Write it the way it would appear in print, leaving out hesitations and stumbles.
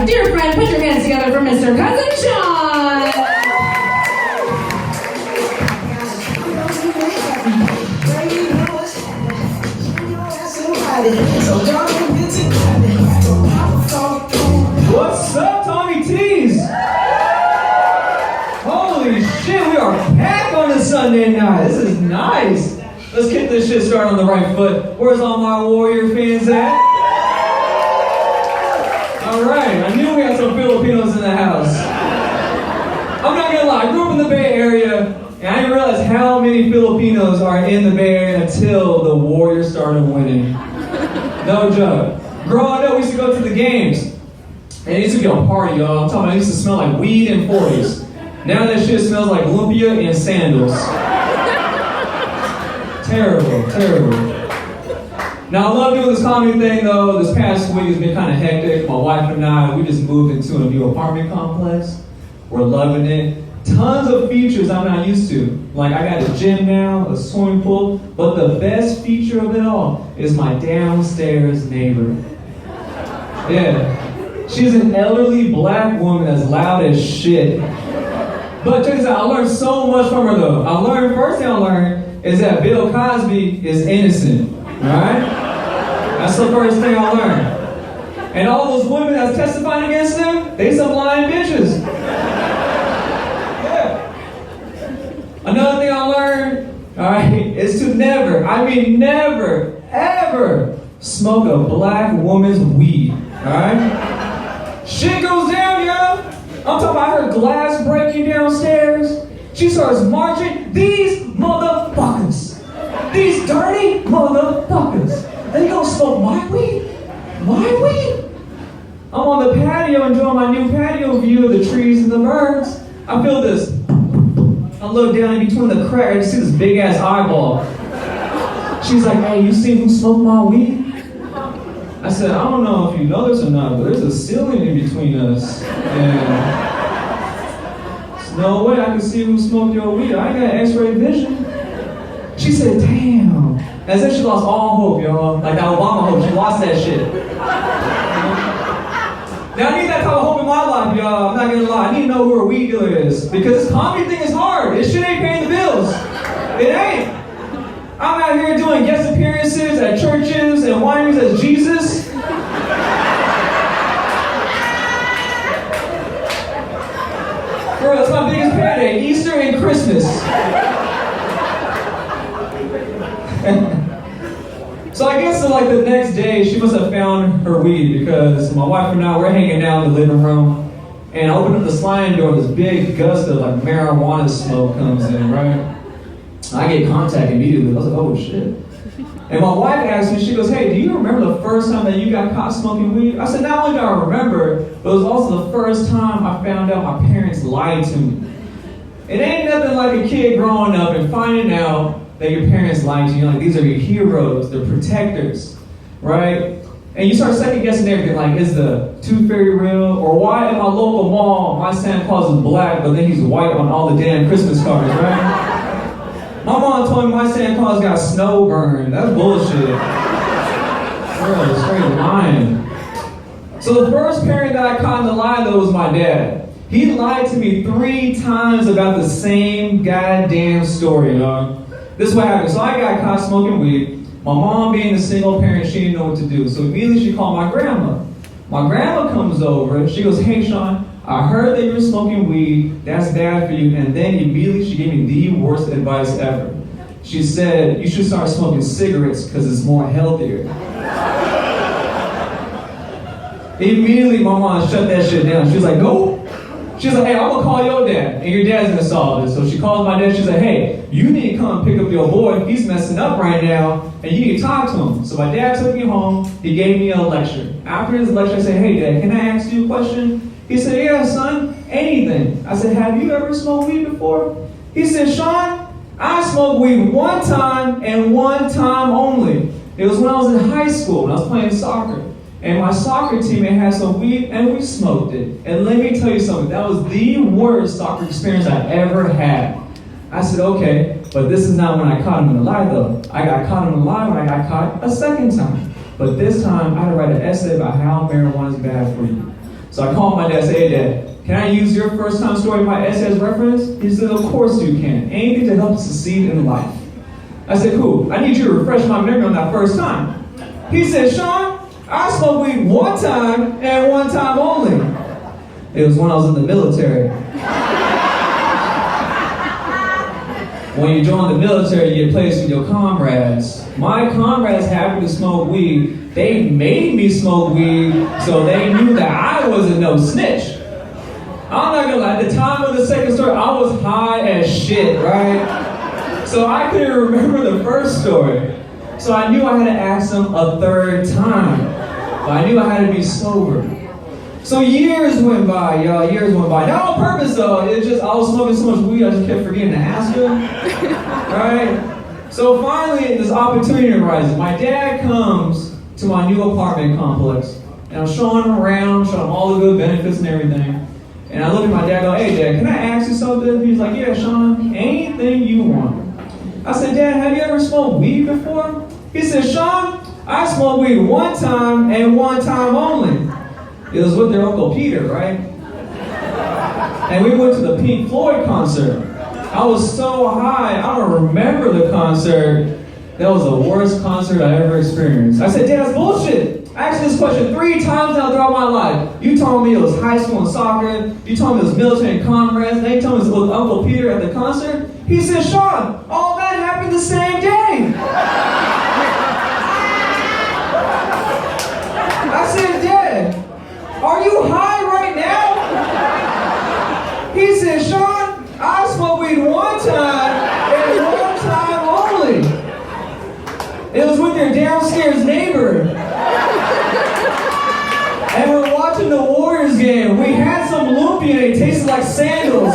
Dear friend, put your hands together for Mr. Cousin Sean. What's up, Tommy T's? Holy shit, we are back on a Sunday night. This is nice. Let's get this shit started on the right foot. Where's all my Warrior fans at? Alright, I knew we had some Filipinos in the house. I'm not gonna lie, I grew up in the Bay Area, and I didn't realize how many Filipinos are in the Bay Area until the Warriors started winning. No joke. Growing up, we used to go to the games. And it used to be a party, y'all. I'm talking about it used to smell like weed and 40s. Now that shit smells like lumpia and sandals. Terrible, terrible. Now I love doing this comedy thing though. This past week has been kind of hectic. My wife and I, we just moved into a new apartment complex. We're loving it. Tons of features I'm not used to. Like I got a gym now, a swimming pool, but the best feature of it all is my downstairs neighbor. Yeah. She's an elderly black woman that's loud as shit. But check this out, I learned so much from her though. First thing I learned is that Bill Cosby is innocent, alright? That's the first thing I learned. And all those women that's testifying against him, they some lying bitches. Yeah. Another thing I learned, alright, is to never, I mean never, ever smoke a black woman's weed, alright? Shit goes down, yo. I'm talking about her glass breaking downstairs. She starts marching. These motherfuckers. These dirty motherfuckers. They gonna smoke my weed? My weed? I'm on the patio enjoying my new patio view of the trees and the birds. I feel this. I look down in between the crack. I see this big ass eyeball. She's like, hey, you see who smoked my weed? I said, I don't know if you know this or not, but there's a ceiling in between us. And there's no way I can see who smoked your weed. I got x-ray vision. She said, damn. As if she lost all hope, y'all. Like that Obama hope, she lost that shit. Now I need that type of hope in my life, y'all. I'm not gonna lie. I need to know who a weed dealer is. Because this comedy thing is hard. This shit ain't paying the bills. It ain't. I'm out here doing guest appearances at churches and wineries as Jesus. Bro, that's my biggest payday, Easter and Christmas. So I guess like the next day, she must have found her weed because my wife and I, we're hanging out in the living room and I open up the sliding door and this big gust of like marijuana smoke comes in, right? I get contact immediately. I was like, oh shit. And my wife asked me, she goes, hey, do you remember the first time that you got caught smoking weed? I said, not only do I remember, but it was also the first time I found out my parents lied to me. It ain't nothing like a kid growing up and finding out that your parents lied to you. Like, these are your heroes, they're protectors, right? And you start second guessing everything, like, is the tooth fairy real? Or why in my local mall, my Santa Claus is black, but then he's white on all the damn Christmas cards, right? My mom told me my Santa Claus got snow burned. That's bullshit. Bro, straight lying. So the first parent that I caught in the lie, though, was my dad. He lied to me 3 times about the same goddamn story, dog. This is what happened. So I got caught smoking weed. My mom, being a single parent, she didn't know what to do. So immediately she called my grandma. My grandma comes over. She goes, hey, Sean, I heard that you're smoking weed. That's bad for you. And then immediately she gave me the worst advice ever. She said, you should start smoking cigarettes because it's more healthier. Immediately my mom shut that shit down. She was like, nope. She's like, hey, I'm gonna call your dad, and your dad's gonna solve this. So she calls my dad, she's like, hey, you need to come pick up your boy. He's messing up right now, and you need to talk to him. So my dad took me home, he gave me a lecture. After his lecture, I said, hey, Dad, can I ask you a question? He said, yeah, son, anything. I said, have you ever smoked weed before? He said, Sean, I smoked weed one time and one time only. It was when I was in high school, when I was playing soccer. And my soccer teammate had some weed, and we smoked it. And let me tell you something, that was the worst soccer experience I ever had. I said, okay, but this is not when I caught him in a lie, though. I got caught in a lie when I got caught a second time. But this time, I had to write an essay about how marijuana is bad for you. So I called my dad and said, hey Dad, can I use your first time story in my essay as reference? He said, of course you can. Anything to help you succeed in life. I said, cool, I need you to refresh my memory on that first time. He said, Sean, I smoked weed one time and one time only. It was when I was in the military. When you join the military, you get placed with your comrades. My comrades happened to smoke weed. They made me smoke weed, so they knew that I wasn't no snitch. I'm not gonna lie, at the time of the second story, I was high as shit, right? So I couldn't remember the first story. So I knew I had to ask them a third time. But I knew I had to be sober. So years went by, y'all, years went by. Not on purpose though, it's just I was smoking so much weed, I just kept forgetting to ask them, right? So finally, this opportunity arises. My dad comes to my new apartment complex, and I'm showing him around, showing him all the good benefits and everything. And I look at my dad and go, hey Dad, can I ask you something? He's like, yeah, Sean, anything you want. I said, Dad, have you ever smoked weed before? He said, Sean, I smoked weed one time and one time only. It was with their Uncle Peter, right? And we went to the Pink Floyd concert. I was so high, I don't remember the concert. That was the worst concert I ever experienced. I said, Dad, that's bullshit. I asked this question 3 times now throughout my life. You told me it was high school and soccer. You told me it was military and comrades. Then you told me it was with Uncle Peter at the concert. He said, Sean, all that happened the same day. I said, Dad, are you high right now? He said, Sean, I smoked weed one time and one time only. It was with your downstairs neighbor. And we're watching the Warriors game. We had some lumpia and it tasted like sandals.